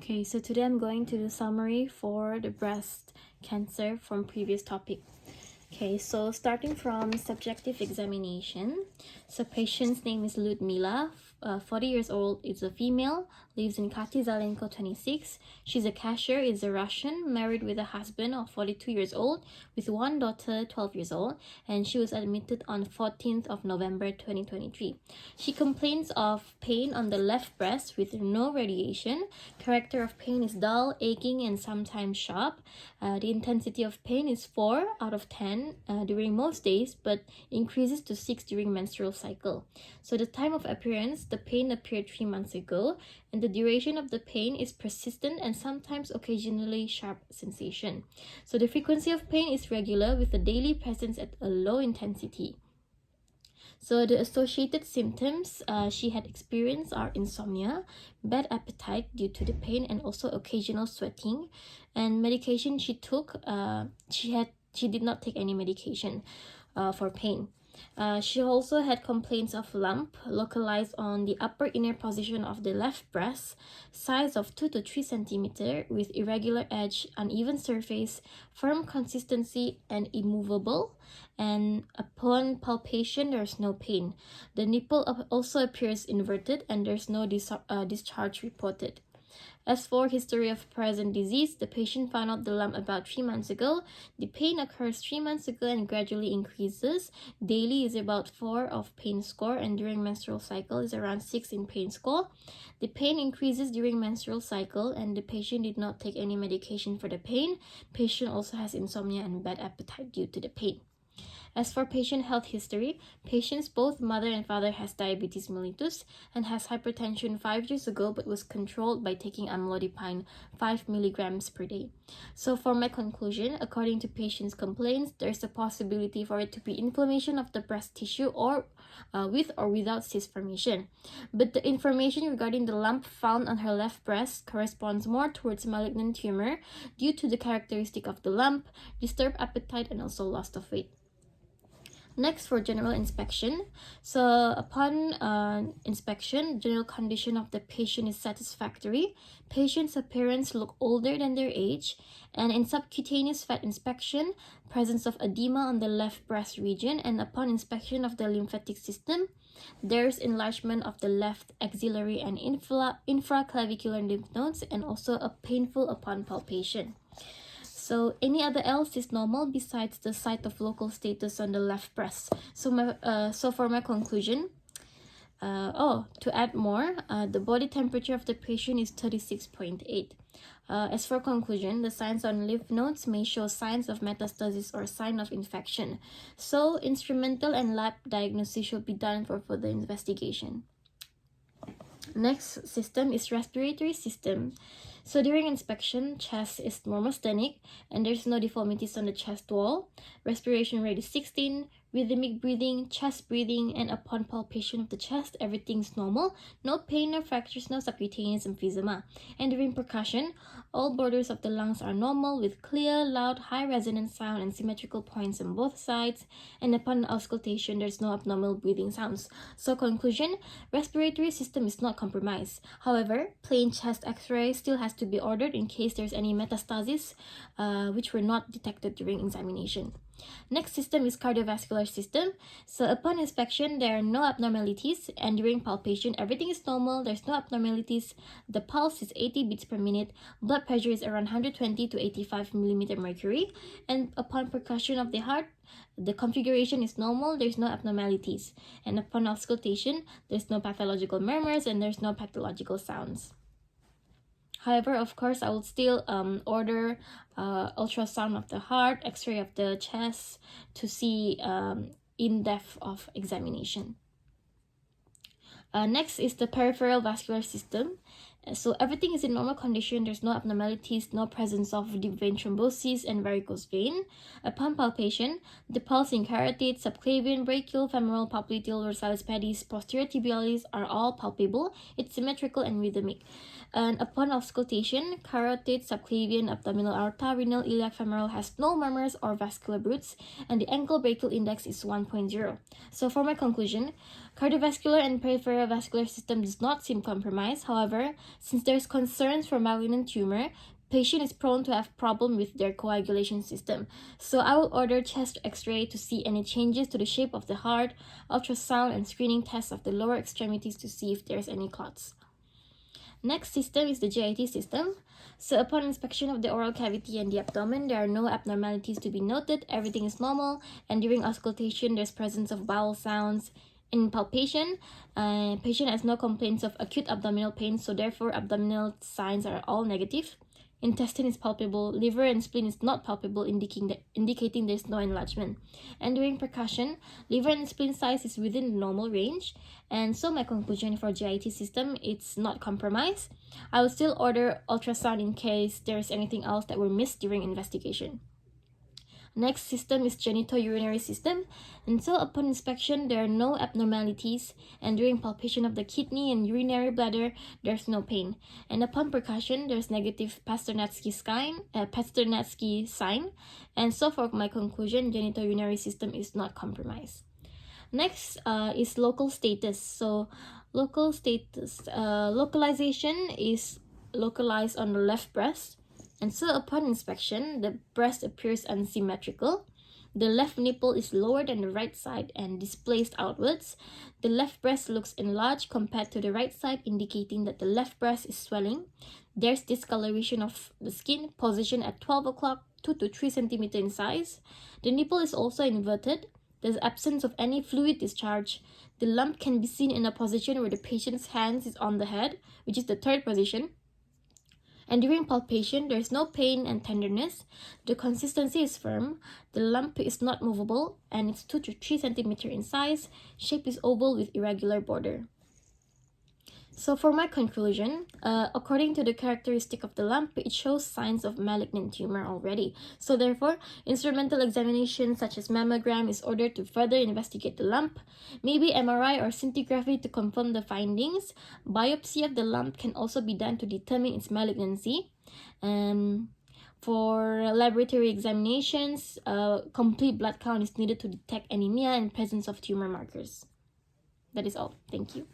Okay, so today I'm going to do summary for the breast cancer from previous topic. Okay, so starting from subjective examination. So patient's name is Ludmila, 40 years old, is a female, lives in Katizalenko 26. She's a cashier, is a Russian, married with a husband of 42 years old, with one daughter, 12 years old, and she was admitted on 14th of November 2023. She complains of pain on the left breast with no radiation. Character of pain is dull, aching, and sometimes sharp. The intensity of pain is 4 out of 10 during most days, but increases to 6 during menstrual cycle. So the time of appearance, the pain appeared 3 months ago, and the duration of the pain is persistent and sometimes occasionally sharp sensation. So the frequency of pain is regular with the daily presence at a low intensity. So the associated symptoms she had experienced are insomnia, bad appetite due to the pain, and also occasional sweating. And medication she took, she did not take any medication for pain. She also had complaints of lump localized on the upper inner position of the left breast, size of 2 to 3 centimeter with irregular edge, uneven surface, firm consistency, and immovable. And upon palpation, there's no pain. The nipple also appears inverted, and there's no discharge reported. As for history of present disease, the patient found out the lump about 3 months ago. The pain occurs 3 months ago and gradually increases. Daily is about 4 of pain score, and during menstrual cycle is around 6 in pain score. The pain increases during menstrual cycle, and the patient did not take any medication for the pain. Patient also has insomnia and bad appetite due to the pain. As for patient health history, patient's both mother and father has diabetes mellitus and has hypertension 5 years ago but was controlled by taking amlodipine 5 milligrams per day. So for my conclusion, according to patient's complaints, there's a possibility for it to be inflammation of the breast tissue or with or without cyst formation. But the information regarding the lump found on her left breast corresponds more towards malignant tumor due to the characteristic of the lump, disturbed appetite, and also loss of weight. Next, for general inspection. So upon inspection, general condition of the patient is satisfactory. Patient's appearance look older than their age. And in subcutaneous fat inspection, presence of edema on the left breast region, and upon inspection of the lymphatic system, there's enlargement of the left axillary and infraclavicular lymph nodes, and also a painful upon palpation. So any other else is normal besides the site of local status on the left breast. So for my conclusion, to add more, the body temperature of the patient is 36.8. As for conclusion, the signs on lymph nodes may show signs of metastasis or sign of infection. So instrumental and lab diagnosis should be done for further investigation. Next system is respiratory system. So during inspection, chest is normosthenic and there's no deformities on the chest wall. Respiration rate is 16, rhythmic breathing, chest breathing, and upon palpation of the chest, everything's normal. No pain, no fractures, no subcutaneous emphysema. And during percussion, all borders of the lungs are normal with clear, loud, high resonance sound and symmetrical points on both sides. And upon auscultation, there's no abnormal breathing sounds. So conclusion, respiratory system is not compromised. However, plain chest x-ray still has to be ordered in case there's any metastasis which were not detected during examination. Next system is cardiovascular system. So upon inspection, there are no abnormalities, and during palpation, everything is normal. There's no abnormalities. The pulse is 80 beats per minute. Blood pressure is around 120 to 85 millimeter mercury. And upon percussion of the heart, the configuration is normal. There's no abnormalities. And upon auscultation, there's no pathological murmurs and there's no pathological sounds. However, of course, I will still order ultrasound of the heart, x-ray of the chest to see in-depth of examination. Next is the peripheral vascular system. So everything is in normal condition. There's no abnormalities, no presence of deep vein thrombosis and varicose vein. Upon palpation, the pulse in carotid, subclavian, brachial, femoral, popliteal, dorsalis pedis, posterior tibialis are all palpable. It's symmetrical and rhythmic. And upon auscultation, carotid, subclavian, abdominal aorta, renal, iliac, femoral has no murmurs or vascular bruits, and the ankle brachial index is 1.0. So for my conclusion, cardiovascular and peripheral vascular system does not seem compromised. However, Since there's concerns for malignant tumor, patient is prone to have problem with their coagulation system. So I will order chest x-ray to see any changes to the shape of the heart, ultrasound and screening tests of the lower extremities to see if there's any clots. Next system is the GIT system. So upon inspection of the oral cavity and the abdomen, there are no abnormalities to be noted. Everything is normal, and during auscultation, there's presence of bowel sounds. In palpation, patient has no complaints of acute abdominal pain, so therefore abdominal signs are all negative. Intestine is palpable, liver and spleen is not palpable, indicating there's no enlargement. And during percussion, liver and spleen size is within the normal range. And so my conclusion for GIT system, it's not compromised. I will still order ultrasound in case there's anything else that were missed during investigation. Next system is genitourinary system, and so upon inspection there are no abnormalities, and during palpation of the kidney and urinary bladder there's no pain, and upon percussion there's negative Pasternatsky sign, and so for my conclusion, genitourinary system is not compromised. Next is local status. So local status, localization is localized on the left breast. And so upon inspection, the breast appears unsymmetrical. The left nipple is lower than the right side and displaced outwards. The left breast looks enlarged compared to the right side, indicating that the left breast is swelling. There's discoloration of the skin, position at 12 o'clock, 2 to 3 cm in size. The nipple is also inverted. There's absence of any fluid discharge. The lump can be seen in a position where the patient's hands is on the head, which is the third position. And during palpation, there is no pain and tenderness. The consistency is firm. The lump is not movable, and it's 2 to 3 cm in size. Shape is oval with irregular border. So for my conclusion, according to the characteristic of the lump, it shows signs of malignant tumor already. So therefore, instrumental examination such as mammogram is ordered to further investigate the lump. Maybe MRI or scintigraphy to confirm the findings. Biopsy of the lump can also be done to determine its malignancy. For laboratory examinations, complete blood count is needed to detect anemia and presence of tumor markers. That is all. Thank you.